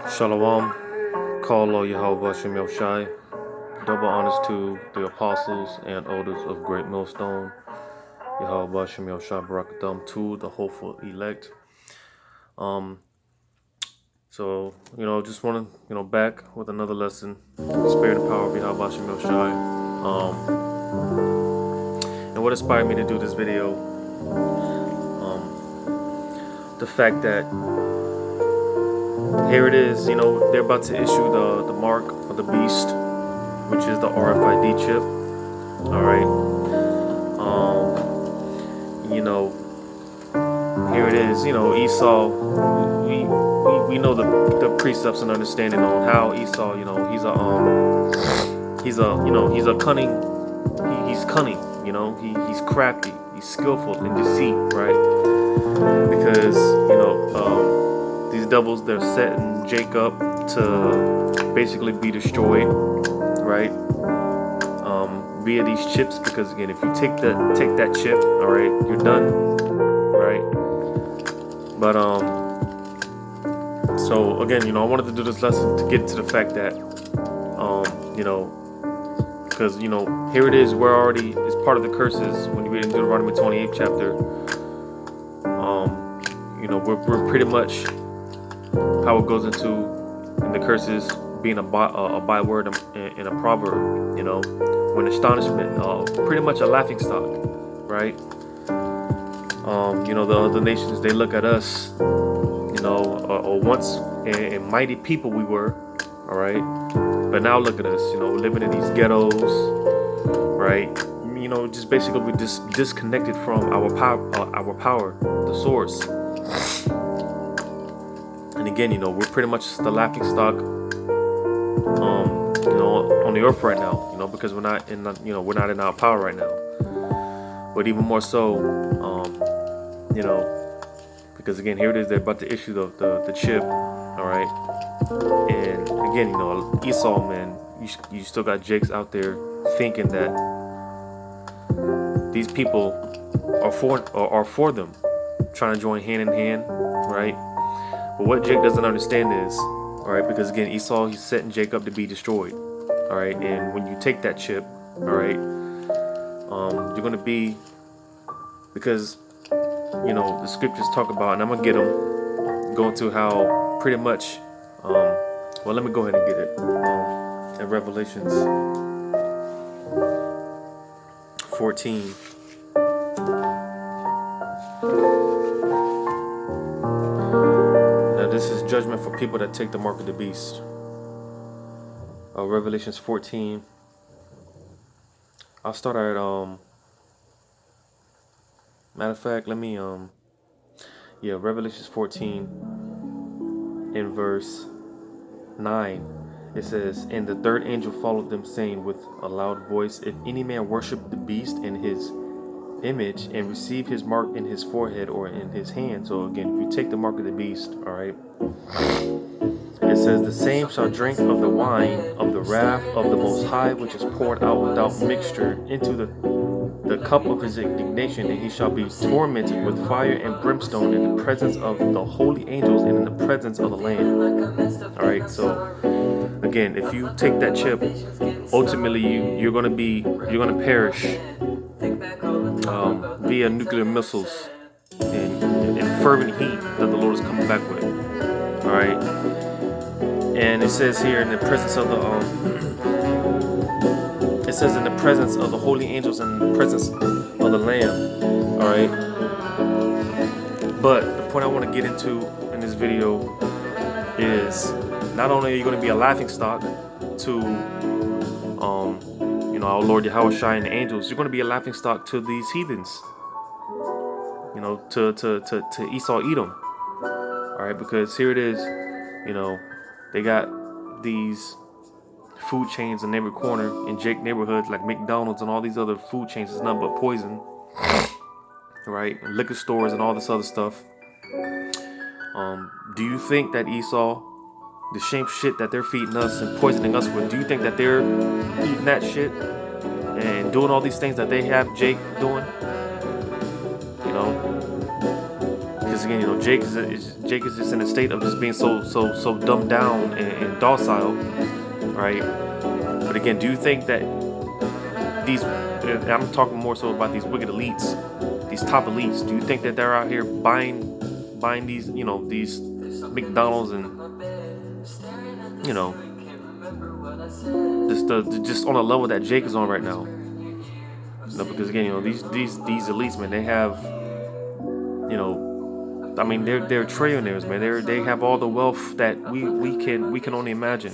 Shalom, call all Yahweh Shem Yoshai. Double honors to the apostles and elders of Great Millstone. Yahweh Shem Yoshai Barakatham to the hopeful elect. So, just want to, back with another lesson. Spirit and power of Yahweh Shem Yoshai. And what inspired me to do this video, the fact that here it is, they're about to issue the mark of the beast, which is the RFID chip. All right. Here it is. Esau. We know the precepts and understanding on how Esau. He's a cunning. He's cunning. He's crafty. He's skillful in deceit, right? Because these devils, they're setting Jacob to basically be destroyed, right? Via these chips, because again, if you take that chip, all right, you're done, right? But so again, I wanted to do this lesson to get to the fact that because here it is, we're already, it's part of the curses when you read in Deuteronomy 28th chapter. We're pretty much how it goes into in the curses being a byword in a proverb, when astonishment, pretty much a laughing stock, right? The other nations, they look at us, or once a mighty people we were, all right, but now look at us, living in these ghettos, right? Just basically we're just disconnected from our power, the source. And again, we're pretty much the laughing stock, on the earth right now, because we're not in our power right now. But even more so, because again, here it is, they're about to issue the chip, all right. And again, Esau, man, you still got Jakes out there thinking that these people are for them, trying to join hand in hand, right? But what Jake doesn't understand is, all right, because again, Esau, he's setting Jacob to be destroyed, all right. And when you take that chip, all right, you're gonna be, because the scriptures talk about, and I'm gonna get them, go into how pretty much, well, let me go ahead and get it, in Revelations 14. Now this is judgment for people that take the mark of the beast. Revelations 14. I'll start at matter of fact, let me Revelations 14 in verse 9. It says, "And the third angel followed them, saying with a loud voice, If any man worship the beast in his image and receive his mark in his forehead or in his hand." So again, if you take the mark of the beast, all right, it says, "The same shall drink of the wine of the wrath of the Most High, which is poured out without mixture into the cup of his indignation, and he shall be tormented with fire and brimstone in the presence of the holy angels and in the presence of the Lamb." All right, so again, if you take that chip, ultimately you're gonna perish via nuclear missiles and fervent heat that the Lord is coming back with. All right, and it says here in the presence of the it says in the presence of the holy angels and in the presence of the Lamb. All right, but the point I want to get into in this video is, not only are you going to be a laughing stock to our Lord Yahushua and the angels, you're going to be a laughing stock to these heathens, to Esau Edom. All right, because here it is, they got these food chains in every corner in Jake neighborhoods, like McDonald's and all these other food chains. It's nothing but poison, right? And liquor stores and all this other stuff. Do you think that Esau, the same shit that they're feeding us and poisoning us with, do you think that they're eating that shit and doing all these things that they have Jake doing? Because again, Jake is just in a state of just being so dumbed down and docile, right? But again, do you think that these, and I'm talking more so about these wicked elites, these top elites, do you think that they're out here buying these, these McDonald's and, just on a level that Jake is on right now? Because again, these elites, man, they have, I mean, they're trillionaires, man. They have all the wealth that we can only imagine.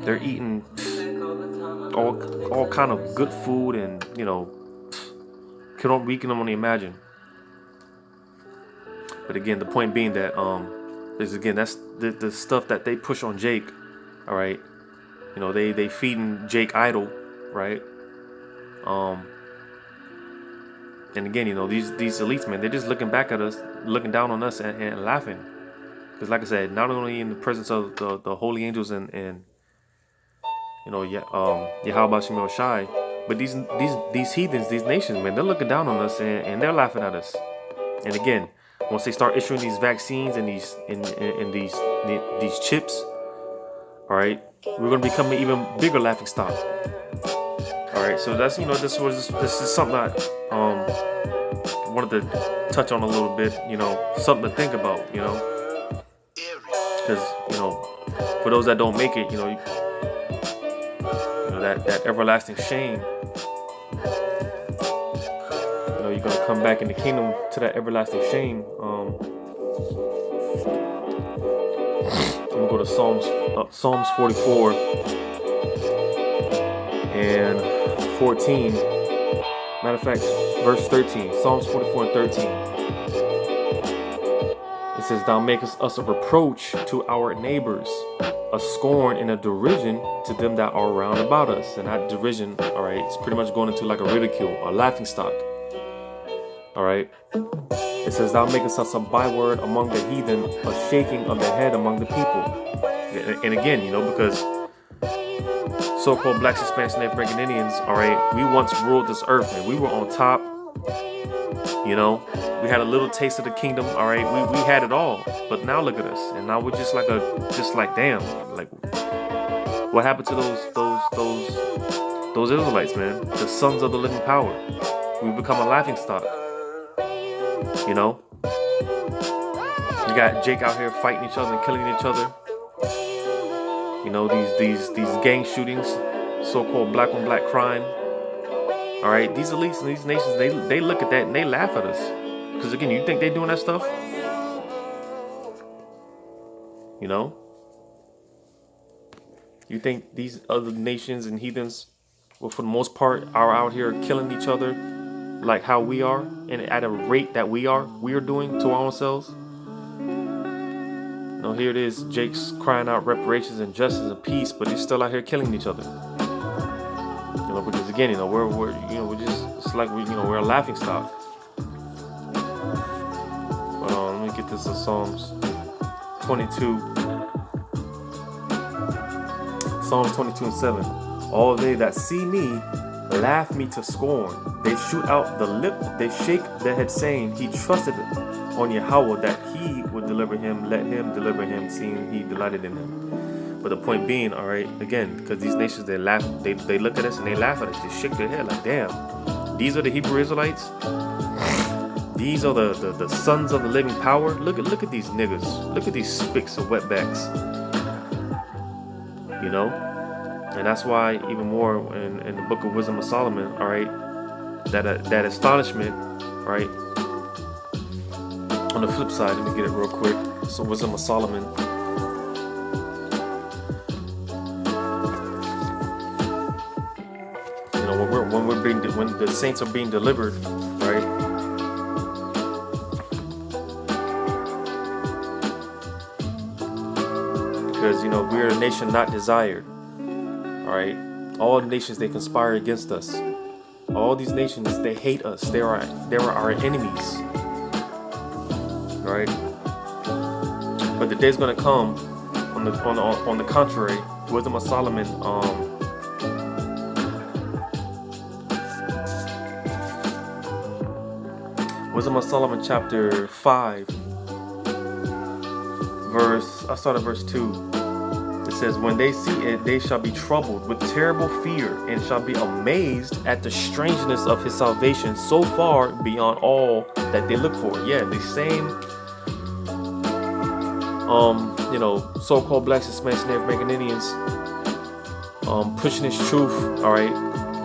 They're eating all kind of good food, and we can only imagine. But again, the point being that is, again, that's the stuff that they push on Jake. All right, they feeding Jake idol, right? And again, these elites, man, they're just looking back at us, looking down on us, and laughing. Because, like I said, not only in the presence of the holy angels and Yahweh Shemel Shai, but these heathens, these nations, man, they're looking down on us, and they're laughing at us. And again, once they start issuing these vaccines and these chips, all right, we're gonna become an even bigger laughing stock. All right, so that's this is something I wanted to touch on a little bit. Something to think about. Because for those that don't make it, that everlasting shame. You're gonna come back in the kingdom to that everlasting shame. I'm gonna go to Psalms 44 and 14. Matter of fact, verse 13. Psalms 44 and 13. It says, "Thou makest us a reproach to our neighbors, a scorn and a derision to them that are round about us." And that derision, all right, it's pretty much going into like a ridicule, a laughing stock. All right. It says, "Thou makest us a byword among the heathen, a shaking of the head among the people." And again, because so-called blacks, Hispanics, Native American Indians, all right, we once ruled this earth, man. We were on top. We had a little taste of the kingdom, all right. We had it all, but now look at us, and now we're just like damn, like what happened to those Israelites, man? The sons of the living power. We've become a laughing stock. You got Jake out here fighting each other and killing each other. These gang shootings, so-called black on black crime. All right, these elites and these nations, they look at that and they laugh at us. Because again, you think they're doing that stuff? You think these other nations and heathens, well, for the most part, are out here killing each other like how we are, and at a rate that we are doing to our own selves? Here it is, Jake's crying out reparations and justice and peace, but he's still out here killing each other. Because again, we're just, it's like we're a laughing stock. But let me get this in Psalms 22. Psalms 22 and 7. "All they that see me laugh me to scorn. They shoot out the lip, they shake their head, saying, He trusted on Yahweh that he would deliver him. Let him deliver him, seeing he delighted in him." But the point being, all right, again, because these nations, they laugh, they look at us and they laugh at us. They shake their head like, damn, these are the Hebrew Israelites. These are the sons of the living power. Look at these niggas. Look at these spicks of wetbacks. And that's why even more in the book of Wisdom of Solomon, all right, that astonishment, right. On the flip side, let me get it real quick. So Wisdom of Solomon. When the saints are being delivered, right? Because we're a nation not desired. All right, all nations, they conspire against us. All these nations, they hate us. They are our enemies. All right, but the day's gonna come. On the contrary, Wisdom of Solomon. Wisdom of Solomon chapter 5, I'll start at verse 2. It says, when they see it, they shall be troubled with terrible fear, and shall be amazed at the strangeness of his salvation, so far beyond all that they look for. Yeah, the same, so-called blacks, Hispanics, Native American Indians, pushing his truth, all right,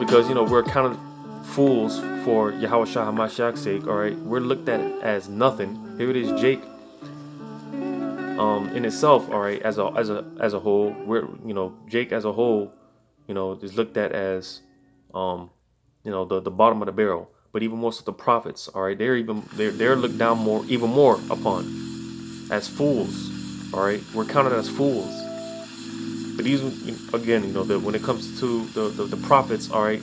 because, we're counted fools for Yahweh Shah HaMashiach's sake, all right. We're looked at as nothing. Here it is, Jake. In itself, all right, as a whole, we're, Jake as a whole, is looked at as, the bottom of the barrel. But even more so the prophets, all right, they're looked down even more upon as fools, all right. We're counted as fools. But these, again, when it comes to the prophets, all right,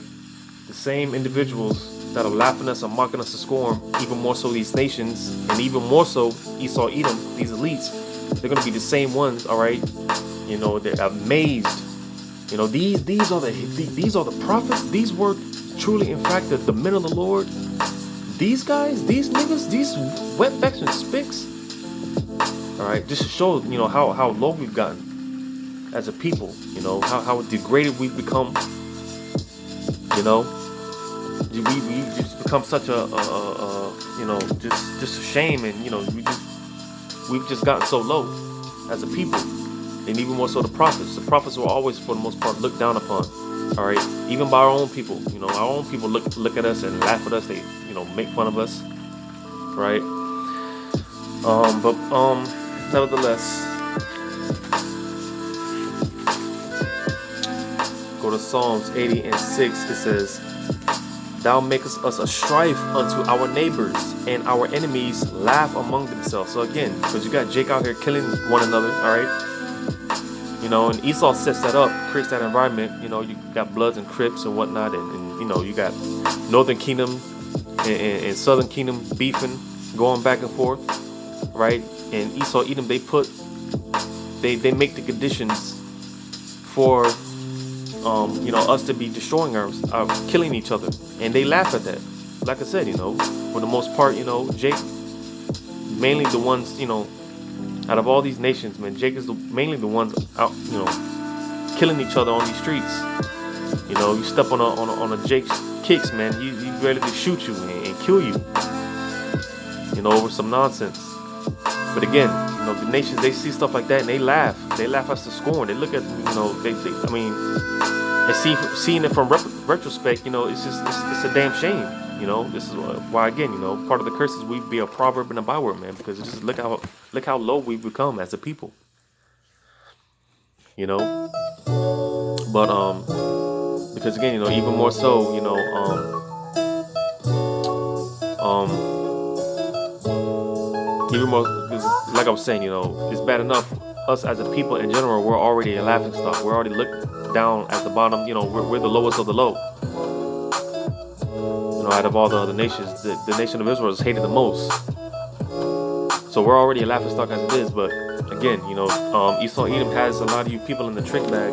the same individuals that are laughing at us and mocking us to scorn, even more so these nations, and even more so Esau, Edom, these elites. They're going to be the same ones, all right. They're amazed. These are the prophets. These were truly, in fact, the men of the Lord. These guys, these niggas, these wetbacks and spicks. All right, just to show how low we've gotten as a people. How degraded we've become. We just become such a just a shame, and we've just gotten so low as a people. And even more so the prophets. The prophets were always, for the most part, looked down upon. All right, even by our own people. Our own people look at us and laugh at us. They make fun of us. Right. But nevertheless, go to Psalms 80 and 6. It says, thou makest us a strife unto our neighbors, and our enemies laugh among themselves. So again, because you got Jake out here killing one another, all right? And Esau sets that up, creates that environment. You got Bloods and Crips and whatnot, and you got Northern Kingdom and Southern Kingdom beefing, going back and forth, right? And Esau, Edom, they make the conditions for us to be destroying killing each other, and they laugh at that. Like I said, for the most part, Jake, mainly the ones, out of all these nations, man, Jake is mainly the ones out, killing each other on these streets. You step on a Jake's kicks, man, he's ready to shoot you and kill you, over some nonsense. But again, the nations, they see stuff like that and they laugh us to scorn. They look at, and seeing it from retrospect, it's a damn shame. This is why, again, part of the curse is we be a proverb and a byword, man, because it's just look how low we've become as a people. But because again, even more so, even more, like I was saying, it's bad enough us as a people in general, we're already a laughing stock. We're already looked down at the bottom. We're the lowest of the low. Out of all the other nations, the nation of Israel is hated the most. So we're already a laughing stock as it is. But again, Esau Edom has a lot of you people in the trick bag,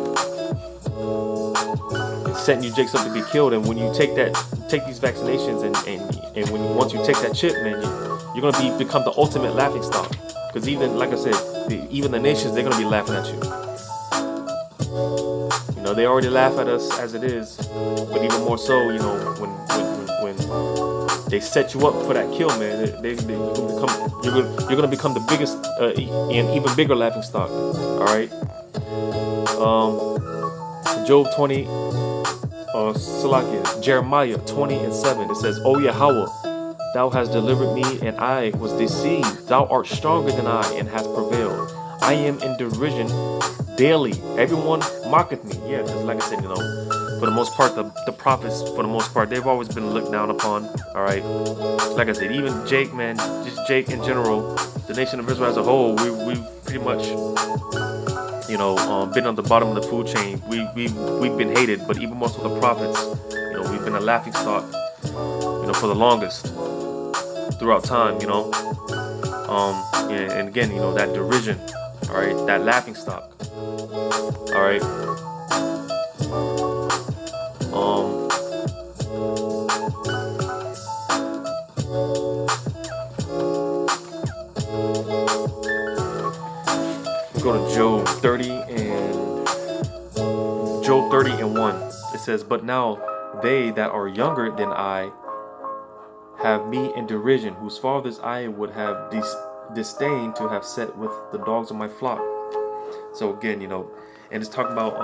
setting you jakes up to be killed. And when you take these vaccinations, and once you take that chip, man, you're gonna become the ultimate laughing stock. Because even, like I said, even the nations, they're gonna be laughing at you. They already laugh at us as it is, but even more so, when they set you up for that kill, man, you're gonna become the biggest and even bigger laughing stock. All right. Job 20, Jeremiah 20 and 7. It says, O Yahweh, thou hast delivered me, and I was deceived. Thou art stronger than I, and hast prevailed. I am in derision daily. Everyone mocketh me. Yeah, because like I said, for the most part, the prophets, for the most part, they've always been looked down upon. All right. Like I said, even Jake, man, just Jake in general, the nation of Israel as a whole, we've pretty much, been on the bottom of the food chain. We've been hated, but even more so the prophets, we've been a laughing stock, for the longest throughout time, and again, that derision. All right, that laughing stock. All right. go to Job 30 and 1. It says, "But now they that are younger than I have me in derision, whose fathers I would have disdained to have set with the dogs of my flock." So again, and it's talking about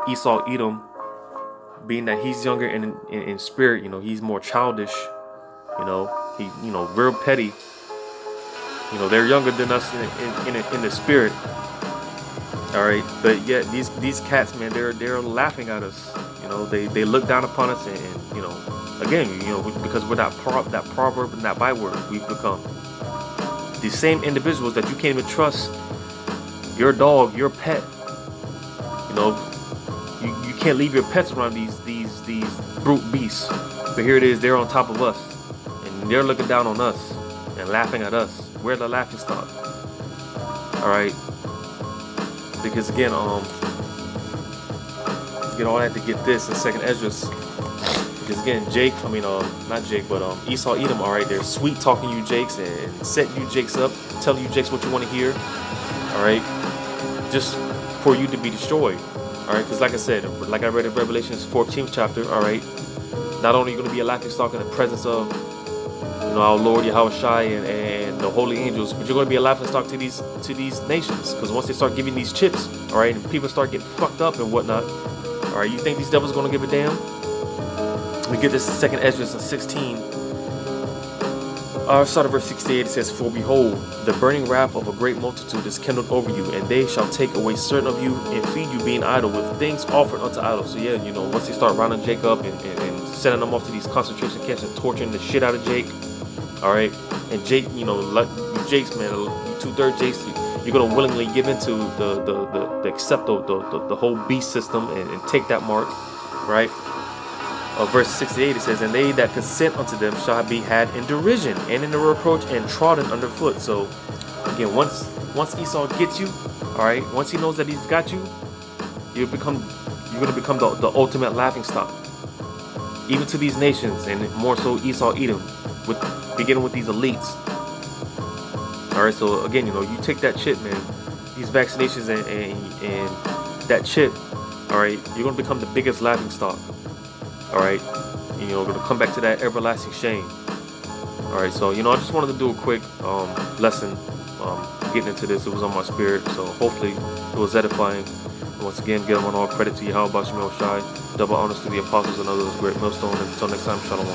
Esau, Edom, being that he's younger in spirit. He's more childish. He real petty. They're younger than us in the spirit. All right, but yet these cats, man, they're laughing at us. They look down upon us, and again, because we're that proverb and that byword, we've become the same individuals that you can't even trust your dog, your pet. You can't leave your pets around these brute beasts. But here it is, they're on top of us, and they're looking down on us and laughing at us. We're the laughing stock. All right, because again, get all that to get this in Second Esdras. Because again, not Jake, but Esau, Edom, all right, they're sweet talking you Jakes and setting you Jakes up, telling you Jakes what you want to hear, all right, just for you to be destroyed, all right. Because like I said, like I read in Revelation's 14th chapter, all right, not only are you going to be a laughing stock in the presence of our Lord Yahushua and the holy angels, but you're going to be a laughing stock to these nations. Because once they start giving these chips, all right, and people start getting fucked up and whatnot, all right, you think these devils are going to give a damn? We get this in 2nd Esdras 16. Start of verse 68. It says, "For behold, the burning wrath of a great multitude is kindled over you, and they shall take away certain of you and feed you, being idle with things offered unto idols." So yeah, once they start rounding Jake up and sending them off to these concentration camps and torturing the shit out of Jake, all right, and Jake, like you Jakes, man, you 2/3 Jakes, you're gonna willingly give into the accept the whole beast system and take that mark, right? Verse 68, it says, "And they that consent unto them shall be had in derision and in the reproach and trodden underfoot." So again, once Esau gets you, all right, once he knows that he's got you, you're gonna become the ultimate laughing stock, even to these nations, and more so Esau, Edom, beginning with these elites. All right, so again, you take that chip, man, these vaccinations and that chip, all right, you're gonna become the biggest laughing stock. All right, we're gonna come back to that everlasting shame. All right, so I just wanted to do a quick lesson, getting into this. It was on my spirit, so hopefully it was edifying. And once again, give all credit to Yahweh Shai. Double honors to the apostles and others, great millstone. And until next time, shalom.